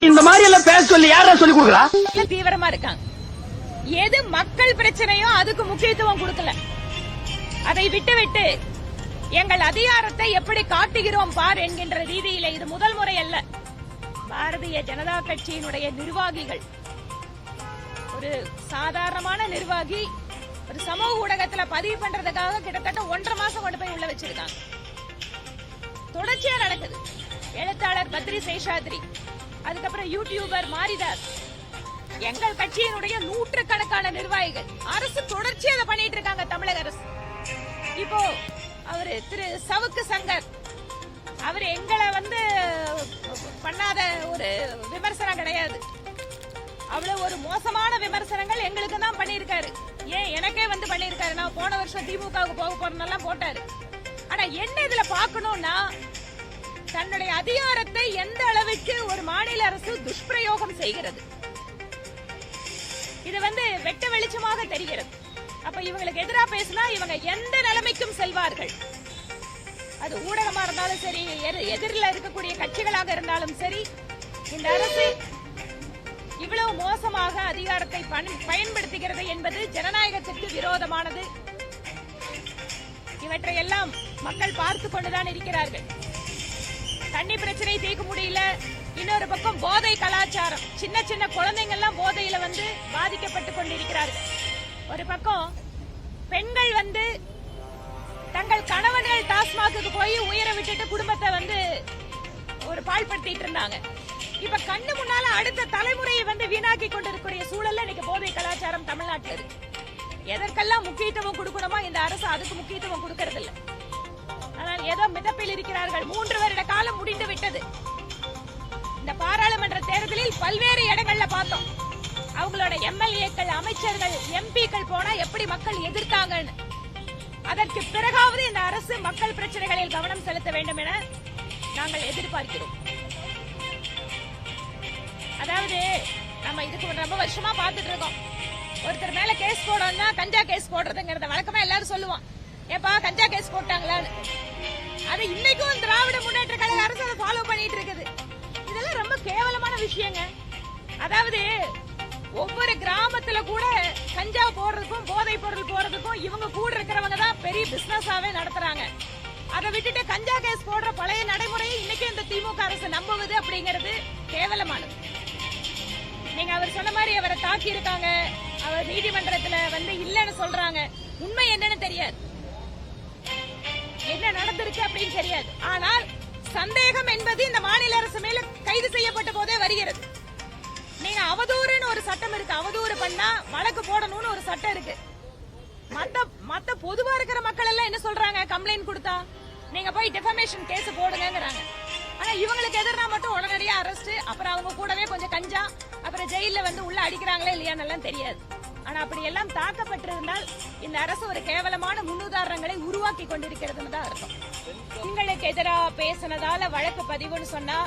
இந்த மாதிரி எல்லாம் பேச சொல்லி யாரா சொல்லி கொடுக்கறா? தீவிரமா இருக்காங்க. எது மக்கள் பிரச்சனையோ அதுக்கு முக்கியத்துவம் கொடுக்கல. அதை விட்டுவிட்டு எங்கள் அதிகாரத்தை எப்படி காட்டுகிறோம் பார் என்கின்ற ரீதியில இது முதல் முறை அல்ல. பாரதிய ஜனதா கட்சியினுடைய நிர்வாகிகள், ஒரு சாதாரணமான நிர்வாகி ஒரு சமூக ஊடகத்துல பதிவு பண்றதுக்காக கிட்டத்தட்ட 1.5 மாசம் கொண்டு போய் உள்ள வச்சிருக்காங்க. தொடர்ச்சியா நடக்குது. எழுத்தாளர் பத்ரி சேஷாத்ரி, அதுக்கப்புறம் யூடியூபர் மாரிதாஸ், எங்கள் கட்சியினுடைய நூற்றுக்கணக்கான நிர்வாகிகள், அரசு தொடர்ச்சியா அதை பண்ணிட்டு இருக்காங்க. தமிழக அரசு இப்போ அவரு திரு சவுக்கு சங்கர், அவர் எங்களை பண்ணாத ஒரு விமர்சனம் கிடையாது. அவ்வளவு ஒரு மோசமான விமர்சனங்கள் எங்களுக்கு தான் பண்ணிருக்காரு. ஏன் எனக்கே பண்ணிருக்காரு. நான் போன வருஷம் திமுகவுக்கு போக போறதெல்லாம் போட்டாரு. ஆனா என்ன இதுல பாக்கணும்னா, தன்னுடைய அதிகாரத்தை எந்த அளவுக்கு ஒரு மாநில அரசு துஷ்பிரயோகம் செய்கிறது, இது வெட்ட வெளிச்சமாக தெரிகிறது. அப்ப இவங்களுக்கு எதிராக பேசினா இவங்க எந்த நிலைமைக்கும் செல்வார்கள். அது ஊடகமா இருந்தாலும் சரி, எதிரில் இருக்கக்கூடிய கட்சிகளாக இருந்தாலும் சரி, இந்த அரசு இவ்வளவு மோசமாக அதிகாரத்தை பயன்படுத்துகிறது என்பது ஜனநாயகத்திற்கு விரோதமானது. இவற்றையெல்லாம் மக்கள் பார்த்து கொண்டுதான் இருக்கிறார்கள். தண்ணி பிரச்சனை தீர்க்க முடியல. இன்னொரு பக்கம் போதை கலாச்சாரம், சின்ன சின்ன குழந்தைங்க எல்லாம் போதையில பாதிக்கப்பட்டுக் கொண்டிருக்கிறார்கள். ஒரு பக்கம் பெண்கள் தங்கள் கணவன்கள் டாஸ்மாக்கு போய் உயர விட்டுட்டு குடும்பத்தை ஒரு பாழ்படுத்திட்டு இருந்தாங்க. இப்ப கண்ணு முன்னால அடுத்த தலைமுறையை வீணாக்கி கொண்டிருக்கிற சூழல்ல இன்னைக்கு போதை கலாச்சாரம் தமிழ்நாட்டில் இருக்கு. எதற்கெல்லாம் முக்கியத்துவம் கொடுக்கணுமா இந்த அரசு அதுக்கு முக்கியத்துவம் கொடுக்கறது இல்ல. ஆனால் ஏதோ மிதப்பில் இருக்கிறார்கள். 3 வருட காலம் முடிந்து விட்டது. இந்த பாராளுமன்ற தேர்தலில் பல்வேறு இடங்கள்ல பார்த்தோம். அவங்களோட எம்எல்ஏக்கள், அமைச்சர்கள், எம்பிக்கள் போனா எப்படி மக்கள் எதிர்த்தாங்கன்னு. அதற்கு பிறகாவது இந்த அரசு மக்கள் பிரச்சனைகளில் கவனம் செலுத்த வேண்டும் என நாங்கள் எதிர்பார்க்கிறோம். அதாவது நம்ம இதுக்கு ரொம்ப வருஷமா பார்த்துட்டு இருக்கோம். ஒருத்தர் மேல கேஸ் போடணும்னா கஞ்சா கேஸ் போடுறதுங்கிறத வழக்கமா எல்லாரும் சொல்லுவான். ஏப்பா கஞ்சா கேஸ் போட்டாங்களான்னு. அது இன்னைக்கும் திராவிட முன்னேற்ற கழக அரசு அதை ஃபாலோ பண்ணிட்டு இருக்குது. இதெல்லாம் ரொம்ப கேவலமான விஷயங்க. அதாவது ஒவ்வொரு கிராமத்துல கூட கஞ்சா போடுறதுக்கும் போதை பொருள் போறதுக்கும் இவங்க கூட இருக்கிறவங்க தான் பெரிய பிசினஸாவே நடத்துறாங்க. அதை விட்டுட்டு கஞ்சா கேஸ் போடுற பழைய நடைமுறையை இன்னைக்கு இந்த திமுக அரசு நம்புவது அப்படிங்கிறது கேவலமானது. நீங்க அவர் சொன்ன மாதிரி அவரை தாக்கி இருக்காங்க, அவர் நீதிமன்றத்துல இல்லன்னு சொல்றாங்க. உண்மை என்னன்னு தெரியாது, என்ன நடந்திருக்கு அப்படின்னு தெரியாது. ஆனால் சந்தேகம் என்பது இந்த மாநில அரசு மேல கைது செய்யப்பட்ட போதே வருகிறது. நீங்க அவதூறுன்னு ஒரு சட்டம் இருக்கு, அவதூறு பண்ணா வழக்கு போடணும்னு ஒரு சட்டம் இருக்கு. மத்த பொதுவா இருக்கிற மக்கள் எல்லாம் என்ன சொல்றாங்க, கம்ப்ளைண்ட் கொடுத்தா நீங்க போய் டிஃபமேஷன் கேஸ் போடுங்கங்கறாங்க. ஆனா இவங்களுக்கு எதிராக மட்டும் உடனடியா அரெஸ்ட், அப்புறம் அவங்க கூடவே கொஞ்சம் கஞ்சா, அப்புறம் ஜெயில உள்ள அடிக்கிறாங்களே இல்லையான்னு தெரியாது. ஆனா அப்படி எல்லாம் தாக்கப்பட்டிருந்தால் இந்த அரசு ஒரு கேவலமான முன்னுதாரணங்களை உருவாக்கி கொண்டிருக்கிறதுன்னு தான் அர்த்தம். பெண்களுக்கு எதிராக பேசினதால வழக்கு பதிவுன்னு சொன்னா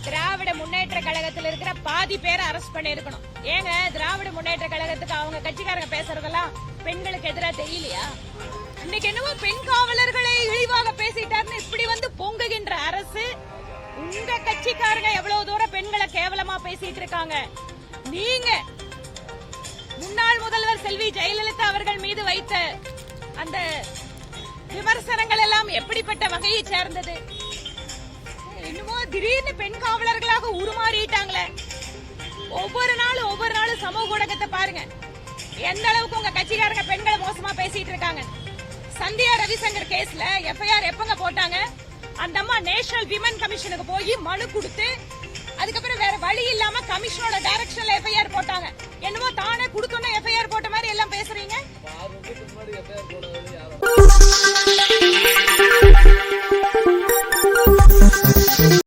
திராவிட முன்னேற்ற கழகத்தில் இருக்கிற பாதி பேரை அரெஸ்ட் பண்ணிருக்கணும். ஏங்க திராவிட முன்னேற்ற கழகத்துக்கு அவங்க கட்சிக்காரங்க பேசுறதெல்லாம் பெண்களுக்கு எதிராக தெரியலையா? இன்னைக்கு என்னவோ பெண் காவலர்களை இழிவாக பேசிட்டாருன்னு இப்படி பொங்குகின்ற அரசு, உங்க கட்சிக்காரங்க எவ்வளவு தூரம் பெண்களை கேவலமா பேசிட்டு இருக்காங்க. நீங்க முன்னாள் முதல்வர் செல்வி ஜெயலலிதா அவர்கள் மீது வைத்த அந்த விமர்சனங்கள் எல்லாம் எப்படிப்பட்ட வகையை சேர்ந்தது? இன்னுமோ திடீர்னு பெண் காவலர்களாக உருமாறிட்டாங்களே. ஒவ்வொரு நாளும் சமூக ஊடகத்தை பாருங்க, எந்த அளவுக்கு உங்க கட்சிக்காரங்க பெண்களை மோசமா பேசிட்டு இருக்காங்க. சந்தியா ரவிசங்கர் கேஸ்ல எஃப்ஐஆர் எப்பங்க போட்டாங்க? அந்த அம்மா நேஷனல் விமன் கமிஷனுக்கு போய் மனு கொடுத்து அதுக்கப்புறம் வேற வழி இல்லாம கமிஷனோட டைரக்ஷன்ல எஃப்ஐஆர் போட்டாங்க. என்னமோ தானே கொடுத்தோன்னே எஃப்ஐஆர் போட்ட மாதிரி எல்லாம் பேசுறீங்க.